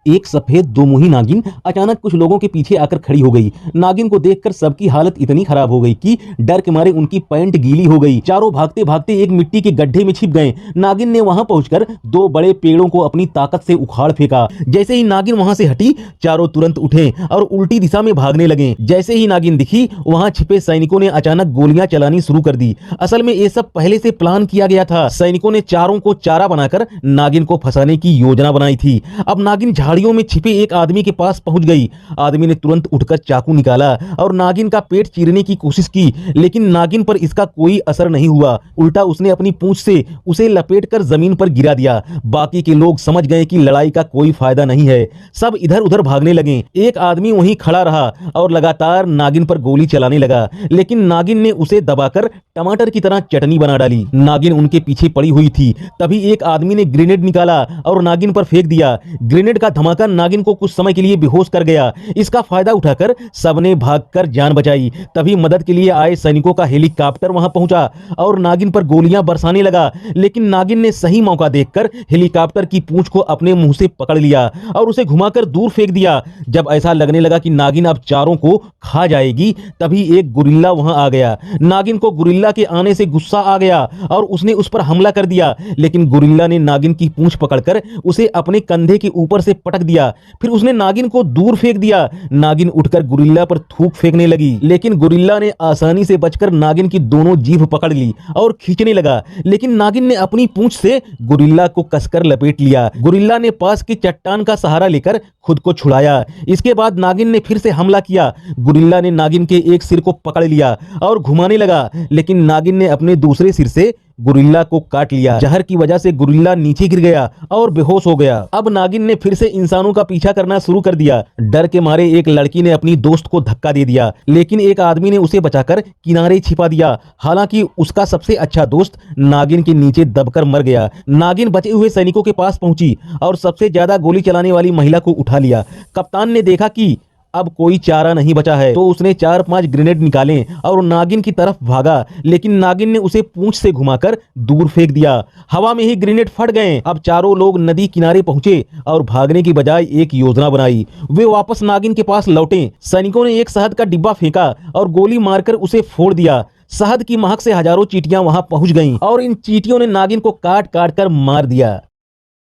एक सफेद दोमुही नागिन अचानक कुछ लोगों के पीछे आकर खड़ी हो गई। नागिन को देखकर सबकी हालत इतनी खराब हो गई कि डर के मारे उनकी पैंट गीली हो गई। चारों भागते भागते एक मिट्टी के गड्ढे में छिप गए। नागिन ने वहां पहुंचकर दो बड़े पेड़ों को अपनी ताकत से उखाड़ फेंका। जैसे ही नागिन वहां से हटी, चारों तुरंत उठे और उल्टी दिशा में भागने लगे। जैसे ही नागिन दिखी, वहां छिपे सैनिकों ने अचानक गोलियां चलानी शुरू कर दी। असल में ये सब पहले से प्लान किया गया था। सैनिकों ने चारों को चारा बनाकर नागिन को फंसाने की योजना बनाई थी। अब नागिन झाड़ियों में छिपे एक आदमी के पास पहुंच गई। आदमी ने तुरंत उठकर चाकू निकाला और नागिन का पेट चीरने की कोशिश की, लेकिन नागिन पर इसका कोई असर नहीं हुआ। उल्टा उसने अपनी पूंछ से उसे लपेटकर जमीन पर गिरा दिया। बाकी के लोग समझ गए कि लड़ाई का कोई फायदा नहीं है। सब इधर उधर भागने लगे। एक आदमी वहीं खड़ा रहा और लगातार नागिन पर गोली चलाने लगा, लेकिन नागिन ने उसे दबाकर टमाटर की तरह चटनी बना डाली। नागिन उनके पीछे पड़ी हुई थी। तभी एक आदमी ने ग्रेनेड निकाला और नागिन पर फेंक दिया। ग्रेनेड का धमाका नागिन को कुछ समय के लिए बेहोश कर गया। इसका फायदा उठाकर सबने भागकर जान बचाई। तभी मदद के लिए आए सैनिकों का हेलीकॉप्टर वहां पहुंचा और नागिन पर गोलियां बरसाने लगा, लेकिन नागिन ने सही मौका देखकर हेलीकॉप्टर की पूंछ को अपने मुंह से पकड़ लिया और उसे घुमाकर दूर फेंक दिया। जब ऐसा लगने लगा कि नागिन अब चारों को खा जाएगी, तभी एक गुरिल्ला वहां आ गया। नागिन को गुरिल्ला के आने से गुस्सा आ गया और उसने उस पर हमला कर दिया, लेकिन गुरिल्ला ने नागिन की पूंछ पकड़कर उसे अपने कंधे के ऊपर से पटक दिया। फिर उसने नागिन को दूर फेंक दिया। नागिन उठकर गुरिल्ला पर थूक फेंकने लगी, लेकिन गुरिल्ला ने आसानी से बचकर नागिन की दोनों जीभ पकड़ ली और खींचने लगा, लेकिन नागिन ने अपनी पूंछ से गुरिल्ला को कसकर लपेट लिया। गुरिल्ला ने पास की चट्टान का सहारा लेकर खुद को छुड़ाया। इसके बाद नागिन ने फिर से हमला किया। गुरिल्ला ने नागिन के एक सिर को पकड़ लिया और घुमाने लगा, लेकिन नागिन ने अपने दूसरे सिर से गुरिल्ला को काट लिया। जहर की वजह से गुरिल्ला नीचे गिर गया और बेहोश हो गया। अब नागिन ने फिर से इंसानों का पीछा करना शुरू कर दिया। डर के मारे एक लड़की ने अपनी दोस्त को धक्का दे दिया, लेकिन एक आदमी ने उसे बचाकर किनारे छिपा दिया। हालांकि उसका सबसे अच्छा दोस्त नागिन के नीचे दबकर मर गया। नागिन बचे हुए सैनिकों के पास पहुंची और सबसे ज्यादा गोली चलाने वाली महिला को उठा लिया। कप्तान ने देखा कि अब कोई चारा नहीं बचा है, तो उसने 4-5 ग्रेनेड निकाले और नागिन की तरफ भागा, लेकिन नागिन ने उसे पूंछ से घुमाकर दूर फेंक दिया। हवा में ही ग्रेनेड फट गए। अब चारों लोग नदी किनारे पहुंचे और भागने की बजाय एक योजना बनाई। वे वापस नागिन के पास लौटे। सैनिकों ने एक शहद का डिब्बा फेंका और गोली मारकर उसे फोड़ दिया। शहद की महक से हजारों चींटियां वहां पहुंच गईं और इन चींटियों ने नागिन को काट काट कर मार दिया।